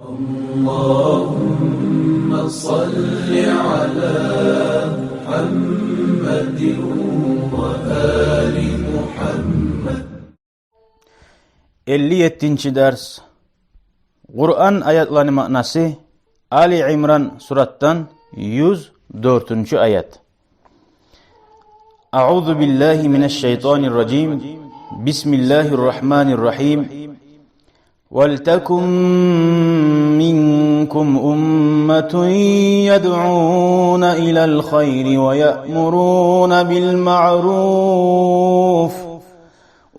اللهم صل على محمد وآل محمد. 57. ders. Kur'an ayetlerinin manası Ali İmran surattan 104. ayet. Euzu billahi mineşşeytanirracim. Bismillahirrahmanirrahim. وَلْتَكُنْ مِنْكُمْ أُمَّةٌ يَدْعُونَ إِلَى الْخَيْرِ وَيَأْمُرُونَ بِالْمَعْرُوفِ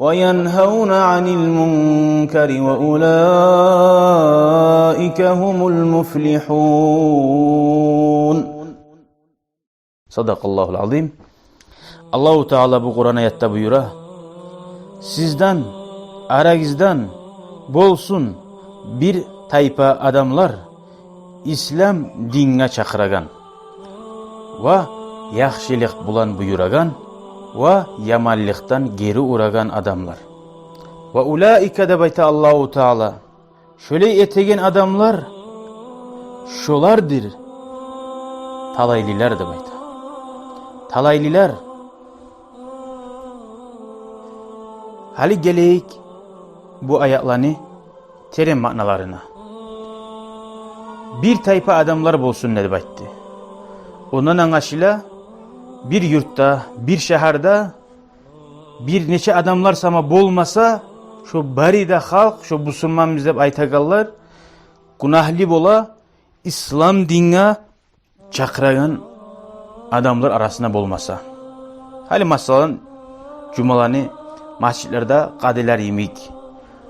وَيَنْهَوْنَ عَنِ الْمُنْكَرِ وَأُولَٰئِكَ هُمُ الْمُفْلِحُونَ. Sadakallahul azim. Allahu Teala bu Kur'an ayette buyuruyor. Sizden, aranızdan bolsun bir tayfa adamlar İslam dinine çakıragan ve yaxşılık bulan buyuragan ve yamallıktan geri uragan adamlar. Ve ulaika da bayta Allahu Teala şöyle etegen adamlar şolardır. Talayliler da bayta. Talayliler hali geleyik bu ayetlerini terim manalarına. Bir tayfa adamlar bolsun ne baytti. Ondan anlaşıla bir yurtta, bir şehirde bir neçe adamlar sama bolmasa şu barida halk, şu Müslüman bizde aytagallar günahli bola İslam dinine çakıragan adamlar arasında bolmasa. Hali masalan cumalarını masjitlerde kadiler yemik,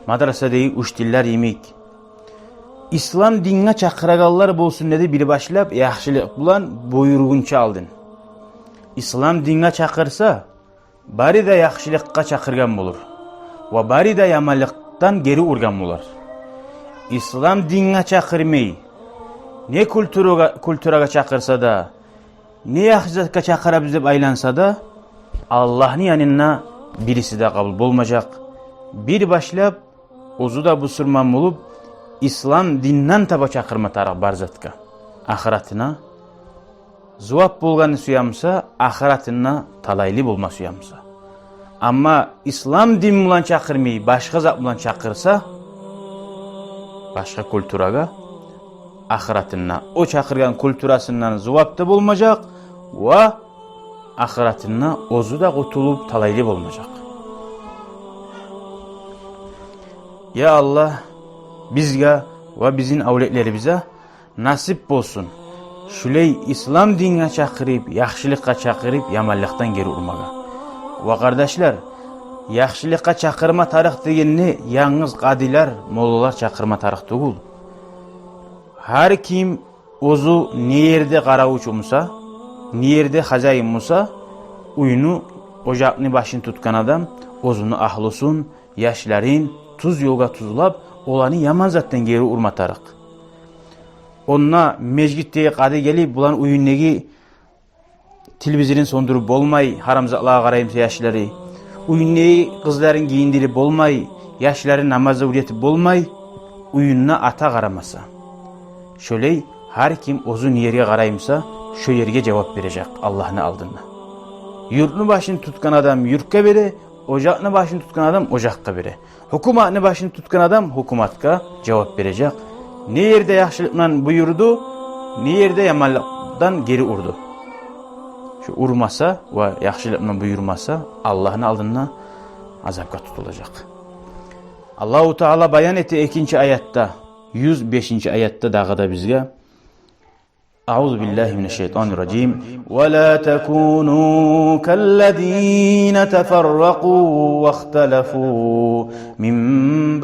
madrasadaki uştiller yemik. İslam dinine çakıragallar bolsun dedi biri başlap yaxşılık bulan buyurgunça aldın. İslam dinine çakırsa bari de yaxşılıkka çakırgan bulur. Ve bari de yamallıktan geri urgan bular. İslam dinine çakırmayı ne kültüraga çakırsa da ne yaxşılıkka çakıra bize aylansa da Allah'ın yanına birisi de kabul bulmayacak. Bir başlap ozu da bu sürman bulup İslam dinden taba çakırma taraf barzatka. Ahiratına zuvap bulganı suyamsa, ahiratına talaylı bulma suyamsa. Ama İslam din bulan çakırmayı başka zat bulan çakırsa, başka kültüraga, ahiratına o çakırgan kültürasından zuvap da bulmayacak ve ahiratına ozu da kutulup talaylı bulmayacak. Ya Allah bizge ve bizim avletlerimize nasip olsun. Şuley İslam dinine çakırıp, yaxşılıkka çakırıp, yamallıktan geri urmaga. Ve kardeşler, yaxşılıkka çakırma tarih degenini yalnız kadiler, mollalar çakırma tarih değil. Her kim ozu ne yerde karavuç olsa, ne yerde hazayım olsa, uyunu, ocağını başını tutkan adam, ozunu ahlusun, yaşların, tuz yoga tuzlap, olanı yaman zaten geri urmatarık. Onna mecgitteye kadı gelip bulan uyunnegi televizyonun sondurup bolmay, haramzaklığa karayımsa yaşları, uyunnegi kızların giyindirip bolmay, yaşların namazı üretip bolmay, uyununa ata karamasa. Şöyle her kim uzun yere karayımsa, şu yerge cevap verecek Allah'ın aldığına. Yurtunu başını tutkan adam yurtka bere, ocağını başını tutkan adam ocakka bere. Hukumatını başını tutkan adam hukumatka cevap verecek. Ne yerde yaxşılıkla buyurdu, ne yerde yamallıktan geri urdu. Şu urmasa ve yaxşılıkla buyurmasa Allah'ın aldığına azapka tutulacak. Allahu Teala bayan etti ikinci ayette, 105. ayette dağıda bizge. أعوذ بالله من الشيطان الرجيم ولا تكونوا كالذين تفرقوا واختلفوا من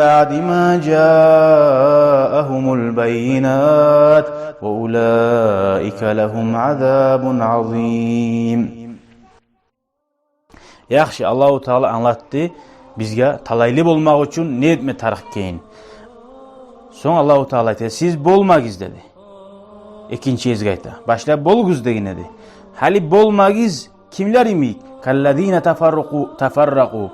بعد ما جاءهم البينات وأولئك لهم عذاب عظيم. Yaxşı Allahu Teala anlattı bizge talaylı olmak için ne etme tarih keyin. Son Allahu Teala ete siz bolmagız dedi. İkinci ezgayta. Başla bolguz degin dedi. Hali bolmagız kimler imik? Kallazine teferraku.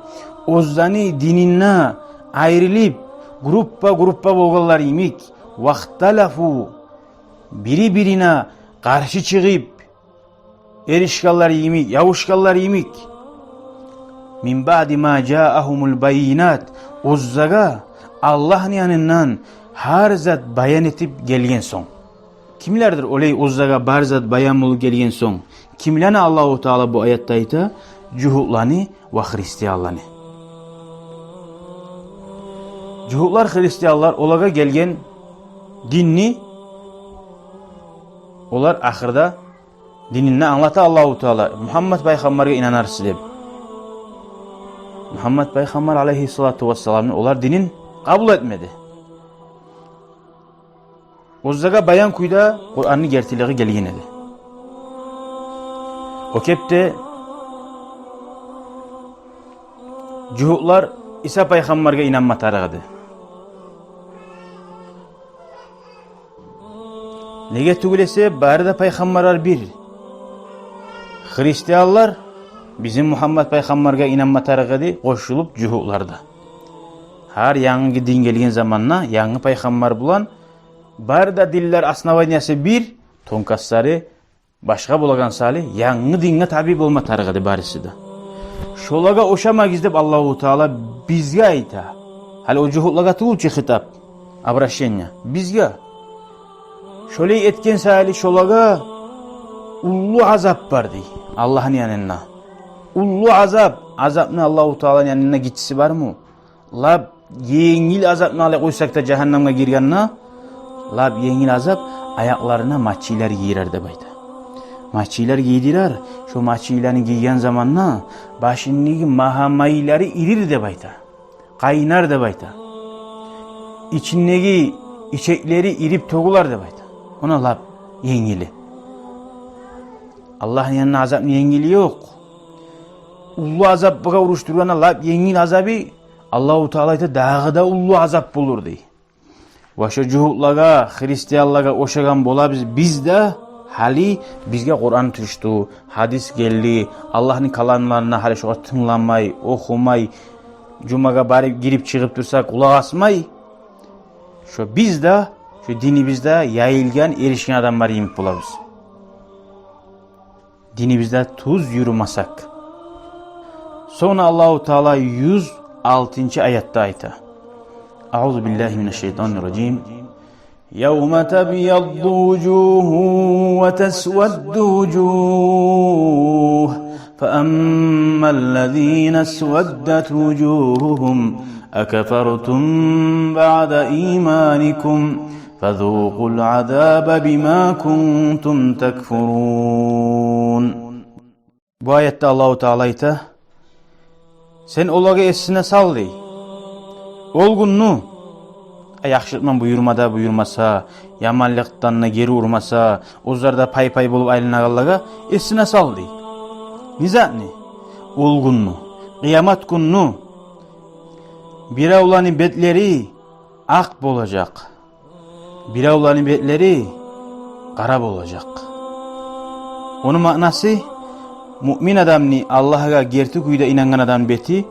Ozzani dininna ayrılıp gruppa bolganlar imik. vahtalafu biri-birine karşı çıkıp erişkallar yemik, yavuşkallar yemik. Min ba'di ma ca'ahumul bayinat. Ozzaga Allah'ın yanından har zat bayan etip gelgen son. Kimlerdir olay ozzaga bar zat bayan bulup gelgen son? Kimlerine Allahu Teala bu ayette ayta? Cuhullani ve Hristiyanlani. Cuhullar Hristiyanlar olaga gelgen dinni olar ahırda dinini anlata Allahu Teala Muhammed Peygamber'e inanarsız deb. Muhammed Peygamber aleyhissalatu vesselam'ın olar dinin kabul etmedi. Ozzaga bayan kuyda Kur'an'ın gertiliği gelgen edi. O kepte cuhullar İsa Peygamber'e inanmatarıgıdı. Nege tugulese bari da Peygamberler bir. Hristiyanlar bizim Muhammed Peygamber'e inanmatarıgıdı koşulup cuhullarda. Har yangi din gelgen zamanna yangi Peygamber bulan bari da diller asnavaniyası bir, tonkasları başka bulagan sali yangi dinge tabi bolmatarıgıdı barisi da. Şolaga oşama gizlep Allahu Teala bizge ayta. Hal o cuhulaga tuğulçu hitap. Abraşenya. Bizge. Şöyle etken sali şolaga ullu azap var dey. Allah'ın yanına. Ullu azap. Azap ne Allahu Teala'nın yanına gitsi var mı? Lab yengil azap ne ale koysak da cehenneme girganna. Lab yengil azap ayaklarına maçiler giyirer de bayda. Maçiler giydiler. Şu maçilerini giygen zamanla başındaki mahamayları irir de bayta. Kaynar de bayta. İçindeki içekleri irip togular de bayta. Ona lab yengili. Allah'ın yanına azap yengili yok. Ullu azap baka uruşturgana lab yengil azabı Allahu Teala'yta dağıda ullu azap bulur dey. Vaşa cuhutlaga, Hristiyanlaga oşagan bola biz de hali bizge Kur'an düştü, hadis geldi, Allah'ın kalanlarına hali şoğa tınlanmay, okumay, cumaga bari girip çıkıp dursak kulak asmay. Şu biz de, şu dini bizde yayılgan, erişken adamlar yemik bulabız. Dini bizde tuz yürümasak. Sonra Allahu Teala 106. ayette ayta. Euzu billahi mineşşeytanirracim. يَوْمَ تَبْيَضُّ وُجُوهٌ وَتَسْوَدُّ وُجُوهٌ فَأَمَّا الَّذِينَ اسْوَدَّتْ وُجُوهُهُمْ أَكَفَرْتُمْ بَعْدَ إِيمَانِكُمْ فَذُوقُوا الْعَذَابَ بِمَا كُنْتُمْ تَكْفُرُونَ. Bu ayette Allahu Teala ite sen olaga esine sal dey. Olgunnu yaxşılıkman buyurmasa, yamanlıktan geri urmasa, ozlarda pay bulup aylanaganlarga esine sal dey. Nizatni? Olgunnu, kıyamet günü biravlarning betleri ak bolacak. Biravlarning betleri kara bolacak. Onun manası mümin adamni Allah'a gerçek uyda inangan adam beti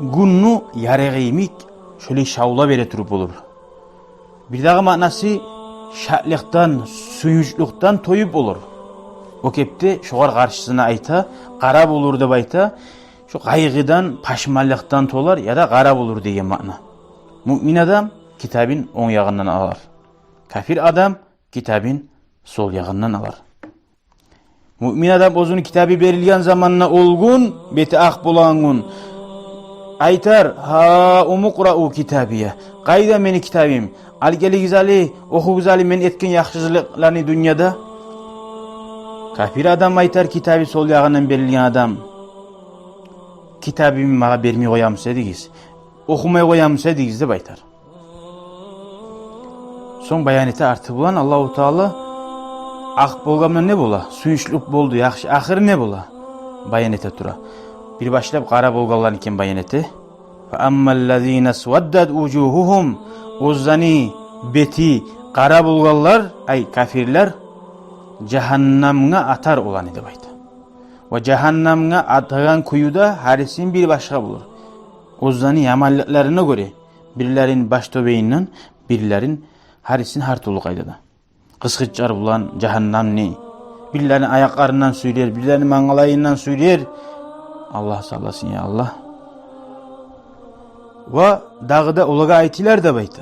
günü yaragıymik şöyle şavla bere turup olur. Bir daha manası şatlıktan, suyuçluktan toyup olur. O kepte şoğar karşısına ayta, kara bulur da bayta, şu kaygıdan, paşmallıktan tolar ya da kara bulur diye mana. Mümin adam kitabın on yağından alır. Kafir adam kitabın sol yağından alır. Mümin adam özünün kitabı verilgen zamanına olgun, beti ak bulangun. Aytar, ha umuqra'u kitabiye. Qayda meni kitabim. Algeli güzali, oku güzali men etken yaxşılıklarını dünyada. Kafir adam aytar kitabı sol yağından verilgen adam. Kitabımı mağa vermeye koyamsa degiz. Okumaya koyamsa degiz de baytar. Son bayaneti artı bulan Allahu Teala ak bolgamda ne bola? Suyuşluk boldu yaxşı. Ahır ne bola? Bayanete tura. Bir başlayıp kara bolgalların iken bayaneti. فَأَمَّا الَّذ۪ينَ سْوَدَّدْ اُجُوهُهُمْ Ozzani, beti, kara bolgallar, ay kafirler cehennamına atar olan idi bayta. Ve cehennamına atagan kuyuda harisin bir başka bulur. Ozzani yamallıklarına göre birlerin baş töbeğinden, birlerin Harisin har tulu qaydada. Qısqıçlar bulan cahannamni. Birilerini ayaklarından suyuyor, birilerini mangalayından suyuyor. Allah sallasın ya Allah. Ve dağda ulaga ayetiler de bayta.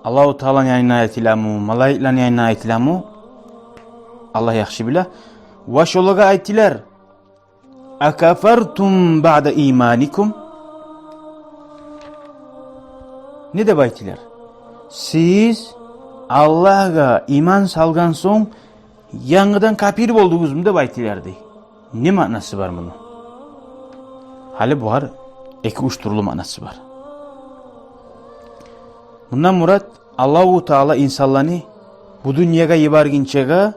Allahu Teala'nın yanına ayetilamu, malaiklerin yanına ayetilamu. Allah yaxşı bile. Ve şolaga ayetiler. Akafartum ba'da imanikum. Ne de baytiler? Siz Allah'a iman salgan son yanıdan kafir oldunuz mu da baytilerdi. Ne manası var bunun? Hali bu var, iki uç turlu manası var. Bundan murat Allahu Teala insanlarını bu dünyaya yibarginçega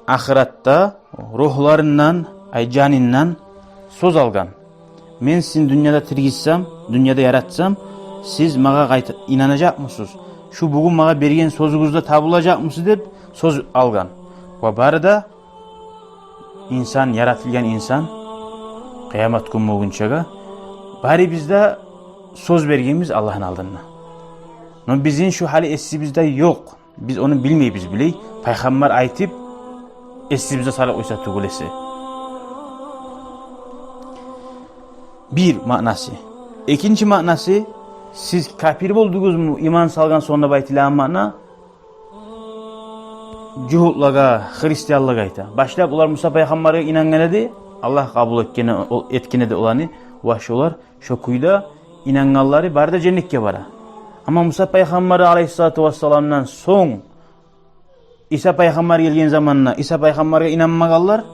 ahiratta ruhlarından, caninden söz algan. Men sizin dünyada tirgizsem, dünyada yaratsam, siz mağa inanacak mısınız? Şu bugün mağa bergen sözünüzde tabılacak mısınız deb söz algan. Ve barada insan, yaratılgan insan kıyamet günü boyunca bari bizde söz bergemiz Allah'ın aldığına. No bizim şu hali essi bizde yok. Biz onu bilmeyiz bile. Peygamber aytıp essi bize salak oysa tugulesi. Bir manası. İkinci manası, siz kafir oldunuz mu iman salgan sonunda baytilan mana cuhutlaga, Hristiyanlığa ayta. Başlap ular Musa Peygamber'e inangan edi. Allah kabul etkene de olanı vaşolar şu kuyda inanganları barda cennetke bara. Ama Musa Peygamber aleyhissalatu vesselam'dan son İsa Peygamber gelgen zamanına İsa Peygamber'e inanmaganlar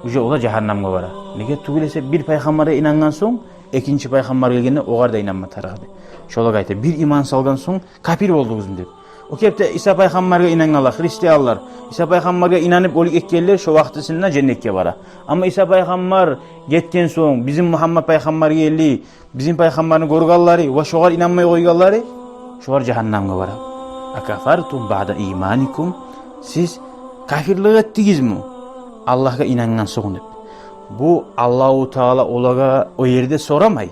uje ola cehennamga bara. Nege tugulese bir Peygamber'e inangan son ikinci Peygamber gelgende ogar da inanma tarafı. Şola ayta bir iman salgan son kafir oldunuz mu deb. O kepte İsa Peygamber'e inanganlar, Hristiyanlar, İsa Peygamber'e inanıp olup ekkeller şu vaktisinde cennetke bara. Ama İsa Peygamber getken son bizim Muhammed Peygamber geldi, bizim Peygamber'in korgalları ve şoğar inanmay koygalları şoğar cehennamga bara. Akafartum ba'da imanikum, siz kafirlik ettiniz mi? Allah'a inangan son deb. Bu Allahu Teala olaga o yerde soramay.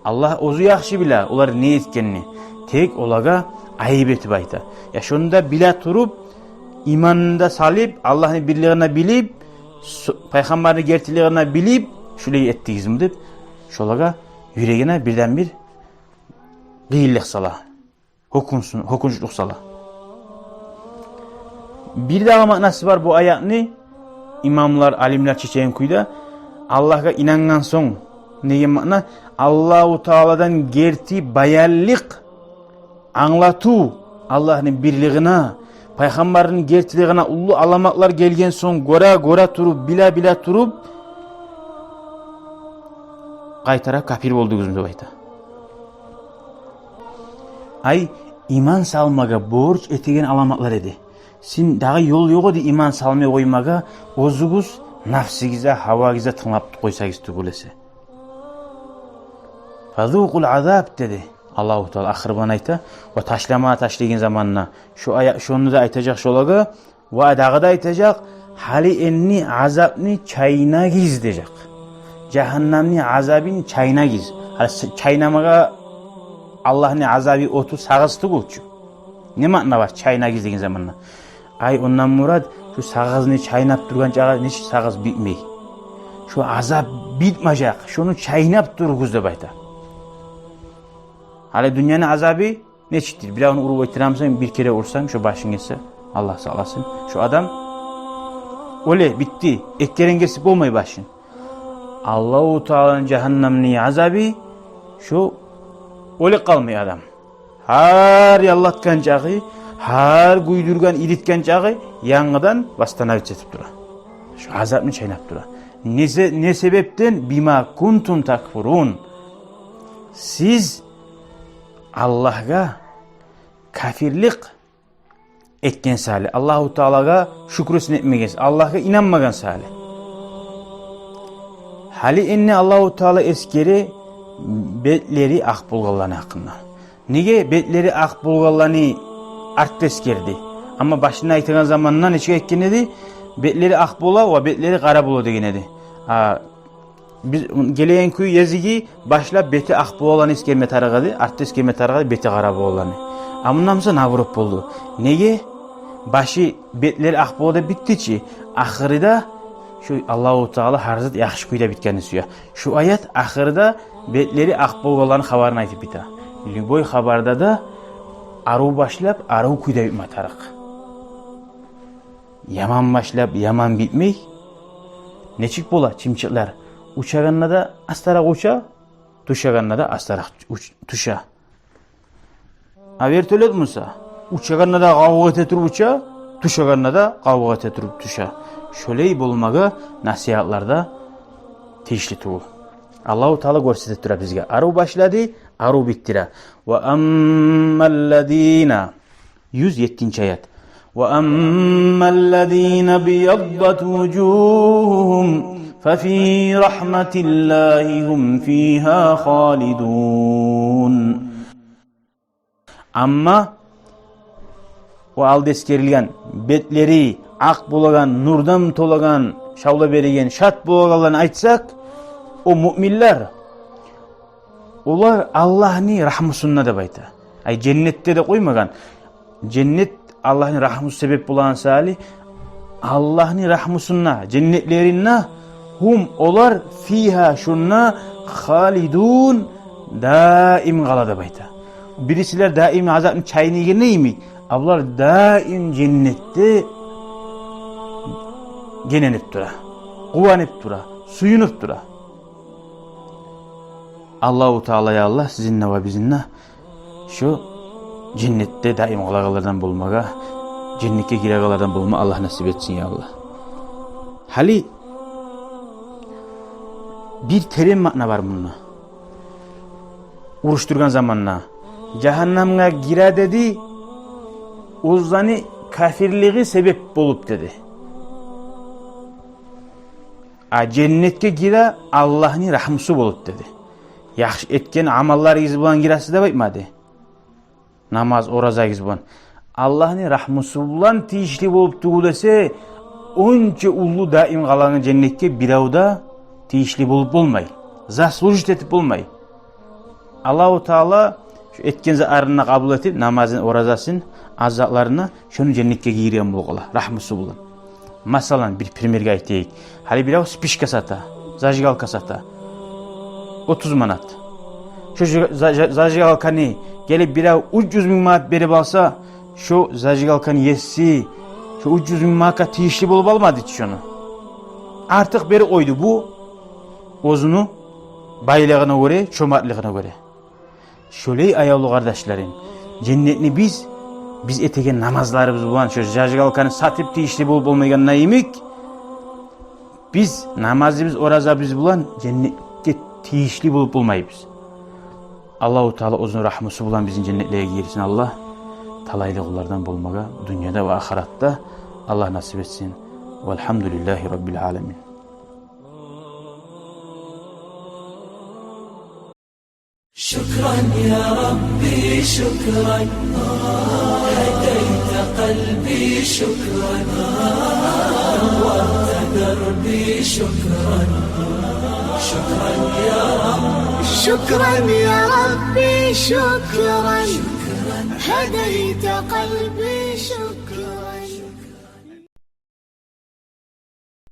Allah ozu yaxşı bile olar ne etkenini. Tek olaga ayıp etip ayta. Ya şunda bile turup imanında salip Allah'ın birliğine bilip Peygamber'in gerçiliğine bilip şöyle ettiniz mi deb şolaga yüreğine birden bir gıyıllık sala. Hukunçluk sala. Bir daha manası var bu ayetni. İmamlar, alimler çiçeğin kuyda Allah'a inangan son neye mana Allahu Teala'dan gerti bayarlık anlatu Allah'ın birliğine Peygamber'in gerçiliğine ulu alamaklar gelgen son gora turup bila turup kaytara kafir oldunuz mu bayta. Ay iman salmaga borç etegen alamaklar edi. Sin dağı yol yok edi iman salmaya koymaga ozuguz nafsigize, havagize tınlap koysagız tugulesi. Fazukul azab dedi. Allahu Teala ahirban ayta ve taşlayan zamanına şunu da aytacak şolaga ve dağı da aytacak hali enni azabni çayına giz diyecek. Cehennamni azabin çayına giz. Çaynamaga Allah'ın azabı otu sağıztı uçu. Ne mana var çayına giz деген zamanına? Ay ondan murad şu sağızını çaynap durgan çağa neçe sağız bitmey. Şu azap bitmeyecek. Şunu çaynap durguz deb ayta. Hali dünyanın azabı neçidir? Bir onu urup oytiramsan bir kere vursan şu başın geçse Allah sağlasın. Şu adam öyle bitti. Ekkeren kesip olmay başın. Allahu Teala'nın cehennemni azabı şu öyle kalmıyor adam. Har yallatkan çağı, har guydurgan iritken çağı yanıdan bastana geçip dura. Şu azabını çaynap dura. Ne sebepten? Bima kuntum takfurun. Siz Allah'a kafirlik etken sali. Allahu Teala'ga şükrüsün etmegeniz. Allah'a inanmagan sali. Hali enne Allahu Teala eskeri betleri ak bulgallarını hakkında. Nege betleri ak bulgallarını art eskerdi. Ama başına aytıgan zamandan neçe etken edi? Betleri ak bola ve betleri kara bola degen edi. biz geleyen kuyu yazıgi başlap beti ak boğulanı iskeme taragadı, arttı iskeme taragadı, beti kara boğulanı. Amınamsa navurup buldu. Nege? Başı betleri ak boğuda bittiçi, ahırda şu Allahu Teala harzat yaxşı kuyda bitkeni suya. Şu ayet ahırda betleri ak boğulanı habarını aytıp bita. Lüboy habarda da aru başlap, aru kuyda bitme tarak. Yaman başlap, yaman bitmey. Neçik bola çimçikler. Uçağınla da astarak uça, tuşağınla da astarak tuşa. Haber tölet Musa. Uçağınla da kavga tetirip uça, tuşağınla da kavga tetirip tuşa. Şöyle bulmağı nasihatlarda teşli tuğu. Allahu Teala gösterdi tura bizge. Aru başladı, aru bittira. Ve emmellezina 107. ayet. Ve emmellezina biyaddat vucuhum فَفِي رَحْمَةِ اللّٰهِ هُمْ ف۪يهَا خَالِدُونَ. Amma o aldeskerilgen, betleri ak bulagan, nurdan tolagan, şavla berigen, şat bulagalan aytsak, o müminler, onlar Allah'ın rahmusunna da bayta. Ay cennette de koymagan. Cennet Allah'ın rahmusu sebep bulan sali, Allah'ın rahmusunna, cennetlerinna, hum olar fiha şunna halidun daim kalada bayta. Birisiler daim azabın çayını yeney mi? Ablar daim cennette genenip dura, kuvanip dura, suyunup dura. Allahu Teala ya Allah sizinle ve bizinle şu cennette daim kalagalardan bulmaga, cennete giregalardan bulma Allah nasip etsin ya Allah. Hali bir terim makna var bununla. Uruşturgan zamanla. Cehennamga gira dedi, uzani kafirliği sebep bolup dedi. Cennetke gira Allah'ın rahmusu bolup dedi. Yaxşı etken amallar giz bulan girası da baytmadı. Namaz, oraza giz bulan. Allah'ın rahmusu bulan tiyişli bolup tuğu dese, onca ulu daim kalanı cennetke bir avda tiyişli bulup bulmay. Zaslujit etip bulmay. Allahu Teala şu etkenze arına kabul etip namazın orazasın azatlarına şunu cennetke giriyen bulgala. Rahmusu bulan. Masalan bir primerge aytayık. Hali bir av spişka sata. Zajigalka sata. 30 manat. Şu zajigalkanı gelip bir av 300 bin manat berip alsa şu zajigalkanı yesi şu 300 bin manat tiyişli bulup almadı hiç şunu. Artık beri oydu bu. Ozunu baylığına göre, çomartlığına göre. Şöyle ayavlı kardeşlerim, cennetini biz etegen namazlarımız bulan, şu jajgalkanı satıp tiyişli bulup olmayan neyimik, biz namazımız oraza biz bulan, cennette tiyişli bulup olmayız. Allahu Teala uzun rahmusu bulan bizim cennetliğe girsin Allah. Talaylı kullardan bulmaga, dünyada ve ahiratta Allah nasip etsin. Velhamdülillahi Rabbil alemin. شكرا يا ربي شكرا هديت قلبي شكرا نورت دربي شكرا شكرا يا رب شكرا يا ربي شكرا هديت قلبي شكرا